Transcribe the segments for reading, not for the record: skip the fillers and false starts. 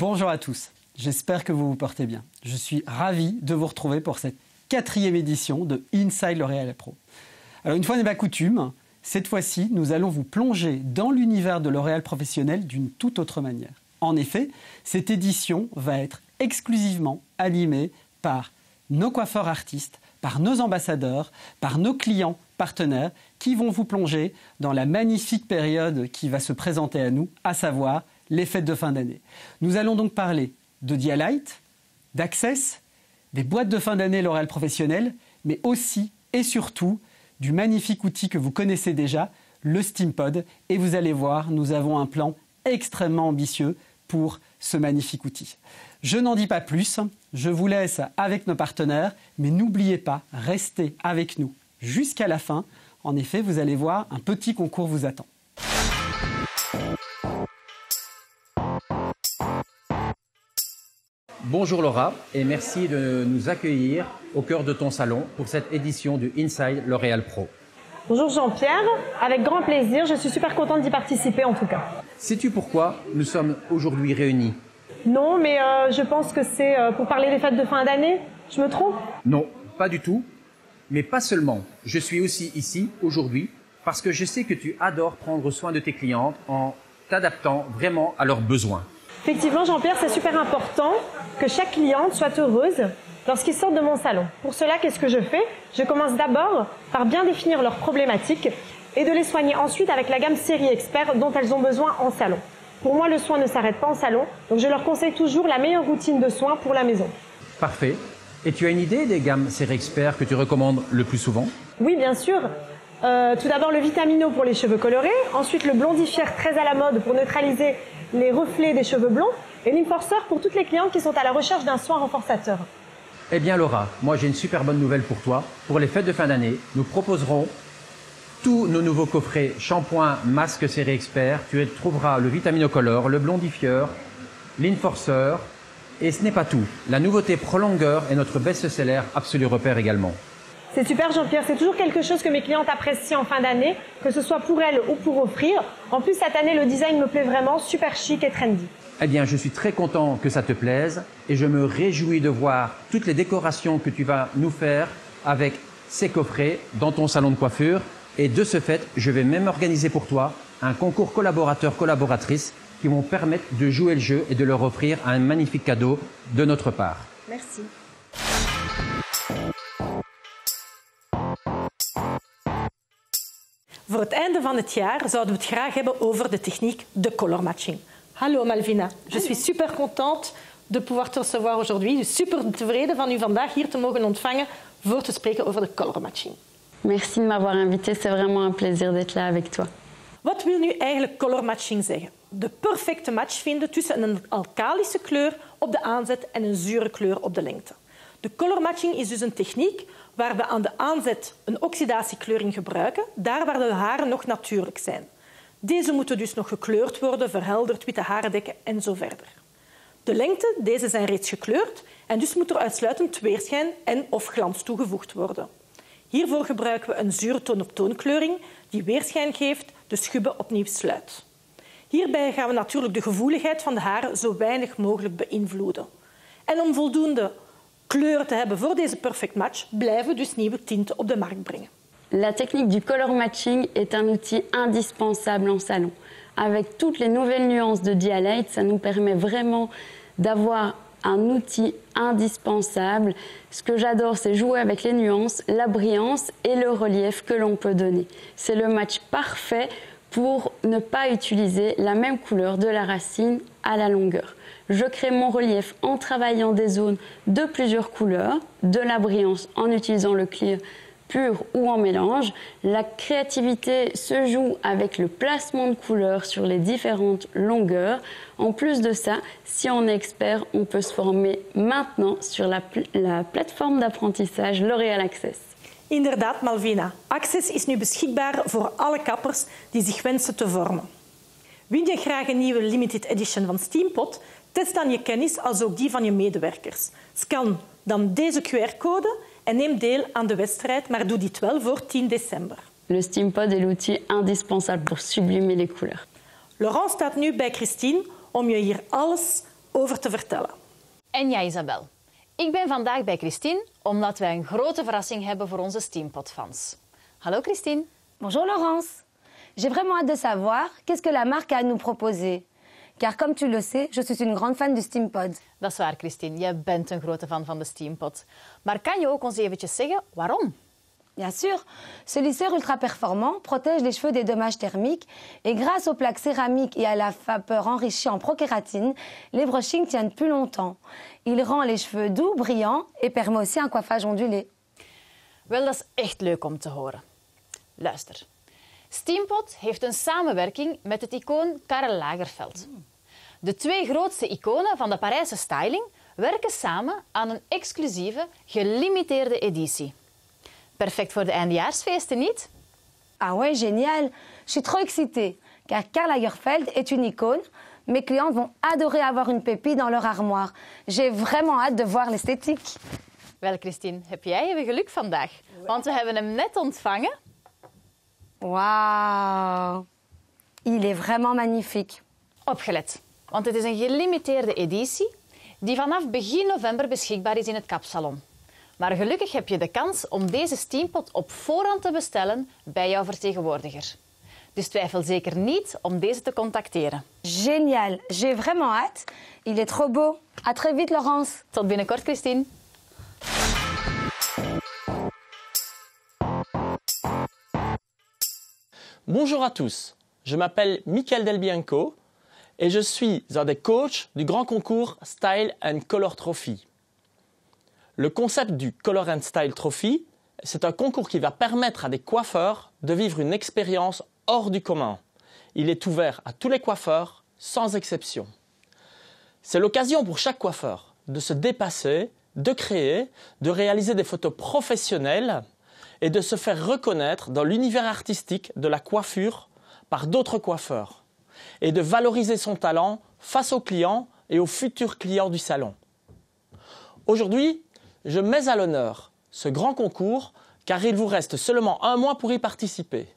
Bonjour à tous, j'espère que vous vous portez bien. Je suis ravi de vous retrouver pour cette 4e édition de Inside L'Oréal Pro. Alors une fois n'est pas coutume, cette fois-ci, nous allons vous plonger dans l'univers de L'Oréal professionnel d'une toute autre manière. En effet, cette édition va être exclusivement animée par nos coiffeurs artistes, par nos ambassadeurs, par nos clients partenaires qui vont vous plonger dans la magnifique période qui va se présenter à nous, à savoir les fêtes de fin d'année. Nous allons donc parler de Dialight, d'Access, des boîtes de fin d'année L'Oréal professionnel, mais aussi et surtout du magnifique outil que vous connaissez déjà, le SteamPod. Et vous allez voir, nous avons un plan extrêmement ambitieux pour ce magnifique outil. Je n'en dis pas plus, je vous laisse avec nos partenaires, mais n'oubliez pas, restez avec nous jusqu'à la fin. En effet, vous allez voir, un petit concours vous attend. Bonjour Laura et merci de nous accueillir au cœur de ton salon pour cette édition du Inside L'Oréal Pro. Bonjour Jean-Pierre, avec grand plaisir, je suis super contente d'y participer en tout cas. Sais-tu pourquoi nous sommes aujourd'hui réunis? Non, mais je pense que c'est pour parler des fêtes de fin d'année, je me trompe? Non, pas du tout, mais pas seulement. Je suis aussi ici aujourd'hui parce que je sais que tu adores prendre soin de tes clientes en t'adaptant vraiment à leurs besoins. Effectivement Jean-Pierre, c'est super important que chaque cliente soit heureuse lorsqu'ils sortent de mon salon. Pour cela, qu'est-ce que je fais? Je commence d'abord par bien définir leurs problématiques et de les soigner ensuite avec la gamme Série Expert dont elles ont besoin en salon. Pour moi, le soin ne s'arrête pas en salon, donc je leur conseille toujours la meilleure routine de soins pour la maison. Parfait. Et tu as une idée des gammes Série Expert que tu recommandes le plus souvent? Oui, bien sûr. Tout d'abord le Vitamino pour les cheveux colorés, ensuite le Blondifier très à la mode pour neutraliser les reflets des cheveux blonds et l'Inforcer pour toutes les clientes qui sont à la recherche d'un soin renforçateur. Eh bien Laura, moi j'ai une super bonne nouvelle pour toi. Pour les fêtes de fin d'année, nous proposerons tous nos nouveaux coffrets shampoing, masque Série Expert. Tu trouveras le Vitamino Color, le Blondifier, l'Inforcer. Et ce n'est pas tout. La nouveauté Prolongeur est notre best-seller Absolu Repère également. C'est super Jean-Pierre, c'est toujours quelque chose que mes clientes apprécient en fin d'année, que ce soit pour elles ou pour offrir. En plus cette année le design me plaît vraiment, super chic et trendy. Eh bien je suis très content que ça te plaise et je me réjouis de voir toutes les décorations que tu vas nous faire avec ces coffrets dans ton salon de coiffure. Et de ce fait, je vais même organiser pour toi un concours collaborateur-collaboratrice qui vont permettre de jouer le jeu et de leur offrir un magnifique cadeau de notre part. Merci. Voor het einde van het jaar zouden we het graag hebben over de techniek de color matching. Hallo Malvina, je suis super contente de pouvoir te recevoir aujourd'hui. Dus super tevreden van u vandaag hier te mogen ontvangen voor te spreken over de color matching. Merci de m'avoir invité, c'est vraiment un plaisir d'être là avec toi. Wat wil nu eigenlijk color matching zeggen? De perfecte match vinden tussen een alkalische kleur op de aanzet en een zure kleur op de lengte. De color matching is dus een techniek waar we aan de aanzet een oxidatiekleuring gebruiken, daar waar de haren nog natuurlijk zijn. Deze moeten dus nog gekleurd worden, verhelderd, witte haren dekken en zo verder. De lengte, deze zijn reeds gekleurd en dus moet er uitsluitend weerschijn en of glans toegevoegd worden. Hiervoor gebruiken we een zure toon-op-toonkleuring die weerschijn geeft, de schubben opnieuw sluit. Hierbij gaan we natuurlijk de gevoeligheid van de haren zo weinig mogelijk beïnvloeden. En om voldoende kleuren te hebben voor deze perfect match, blijven we dus nieuwe tinten op de markt brengen. La technique du color matching est un outil indispensable en salon. Avec toutes les nouvelles nuances de Dialight, ça nous permet vraiment d'avoir un outil indispensable. Ce que j'adore, c'est jouer avec les nuances, la brillance et le relief que l'on peut donner. C'est le match parfait pour ne pas utiliser la même couleur de la racine à la longueur. Je crée mon relief en travaillant des zones de plusieurs couleurs, de la brillance en utilisant le clear pur ou en mélange. La créativité se joue avec le placement de couleurs sur les différentes longueurs. En plus de ça, si on est expert, on peut se former maintenant sur la plateforme d'apprentissage L'Oréal Access. Inderdaad, Malvina. Access is nu beschikbaar voor alle kappers die zich wensen te vormen. Win je graag een nieuwe limited edition van SteamPod? Test dan je kennis als ook die van je medewerkers. Scan dan deze QR-code en neem deel aan de wedstrijd, maar doe dit wel voor 10 december. Le SteamPod est l'outil indispensable pour sublimer les couleurs. Laurent staat nu bij Christine om je hier alles over te vertellen. En ja, Isabel. Ik ben vandaag bij Christine omdat wij een grote verrassing hebben voor onze Steampod-fans. Hallo Christine. Bonjour Laurence. J'ai vraiment hâte de savoir qu'est-ce que la marque a à nous proposer. Car comme tu le sais, je suis une grande fan du Steampod. Dat is waar, Christine. Jij bent een grote fan van de Steampod. Maar kan je ook ons eventjes zeggen waarom? Bien sûr, ce lisseur ultra performant protège les cheveux des dommages thermiques et grâce aux plaques céramiques et à la vapeur enrichie en prokératine, les brushings tiennent plus longtemps. Il rend les cheveux doux, brillants et permet aussi un coiffage ondulé. Wel, dat is echt leuk om te horen. Luister. Steampod heeft een samenwerking met het icoon Karel Lagerfeld. De twee grootste iconen van de Parijse styling werken samen aan een exclusieve, gelimiteerde editie. Perfect voor de eindejaarsfeesten, niet? Ah ouais, génial. Je suis trop excitée, car Karl Lagerfeld est une icône. Mes clientes vont adorer avoir une pépite dans leur armoire. J'ai vraiment hâte de voir l'esthétique. Wel, Christine, heb jij even geluk vandaag? Want we hebben hem net ontvangen. Waouh. Il est vraiment magnifique. Opgelet, want het is een gelimiteerde editie die vanaf begin november beschikbaar is in het Kapsalon. Maar gelukkig heb je de kans om deze Steampod op voorhand te bestellen bij jouw vertegenwoordiger. Dus twijfel zeker niet om deze te contacteren. Génial. J'ai vraiment hâte. Il est trop beau. À très vite, Laurence. Tot binnenkort, Christine. Bonjour à tous, je m'appelle Michael Del Bianco et je suis un des coachs du grand concours Style and Color Trophy. Le concept du Color and Style Trophy, c'est un concours qui va permettre à des coiffeurs de vivre une expérience hors du commun. Il est ouvert à tous les coiffeurs, sans exception. C'est l'occasion pour chaque coiffeur de se dépasser, de créer, de réaliser des photos professionnelles et de se faire reconnaître dans l'univers artistique de la coiffure par d'autres coiffeurs et de valoriser son talent face aux clients et aux futurs clients du salon. Aujourd'hui, je mets à l'honneur ce grand concours car il vous reste seulement un mois pour y participer.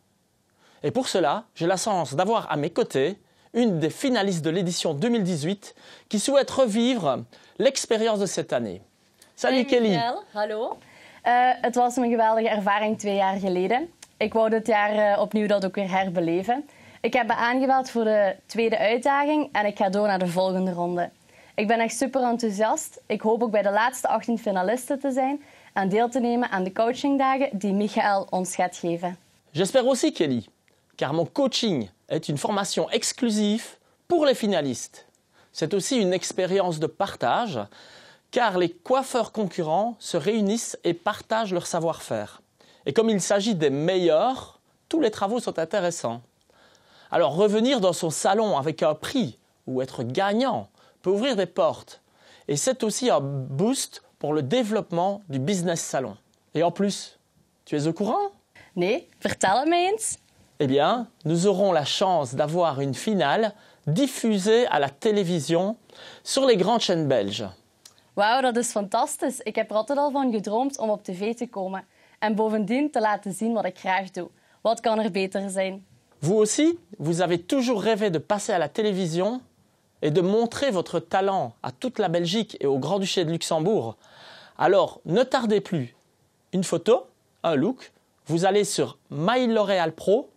Et pour cela, j'ai la chance d'avoir à mes côtés une des finalistes de l'édition 2018 qui souhaite revivre l'expérience de cette année. Salut Kelly. Michel, hallo. Het was een geweldige ervaring 2 jaar geleden. Ik wou dit jaar opnieuw dat ook weer herbeleven. Ik heb me aangemeld voor de tweede uitdaging en ik ga door naar de volgende ronde. Ik ben echt super enthousiast. Ik hoop ook bij de laatste 18 finalisten te zijn en deel te nemen aan de coachingdagen die Michael ons gaat geven. J'espère aussi Kelly, car mon coaching est une formation exclusive pour les finalistes. C'est aussi une expérience de partage, car les coiffeurs concurrents se réunissent et partagent leur savoir-faire. Et comme il s'agit des meilleurs, tous les travaux sont intéressants. Alors revenir dans son salon avec un prix ou être gagnant peut ouvrir des portes. Et c'est aussi un boost pour le développement du business salon. Et en plus, tu es au courant? Nee, vertel het me eens. Eh bien, nous aurons la chance d'avoir une finale diffusée à la télévision sur les grandes chaînes belges. Wauw, dat is fantastisch. Ik heb er altijd al van gedroomd om op tv te komen. En bovendien te laten zien wat ik graag doe. Wat kan er beter zijn? Vous aussi, vous avez toujours rêvé de passer à la télévision et de montrer votre talent à toute la Belgique et au Grand-Duché de Luxembourg. Alors, ne tardez plus. Une photo, un look, vous allez sur My L'Oréal Pro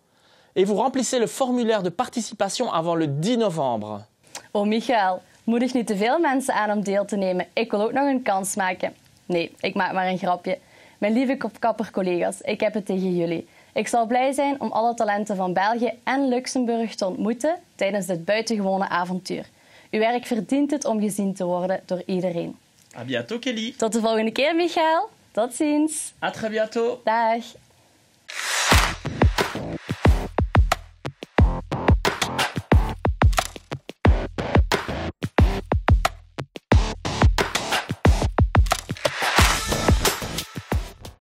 et vous remplissez le formulaire de participation avant le 10 novembre. Oh Michael, moedig niet te veel mensen aan om deel te nemen. Ik wil ook nog een kans maken. Nee, ik maak maar een grapje. Mijn lieve kopkapper-collega's, ik heb het tegen jullie. Ik zal blij zijn om alle talenten van België en Luxemburg te ontmoeten tijdens dit buitengewone avontuur. Uw werk verdient het om gezien te worden door iedereen. À bientôt Kelly. Tot de volgende keer, Michael. Tot ziens. À très bientôt. Dag.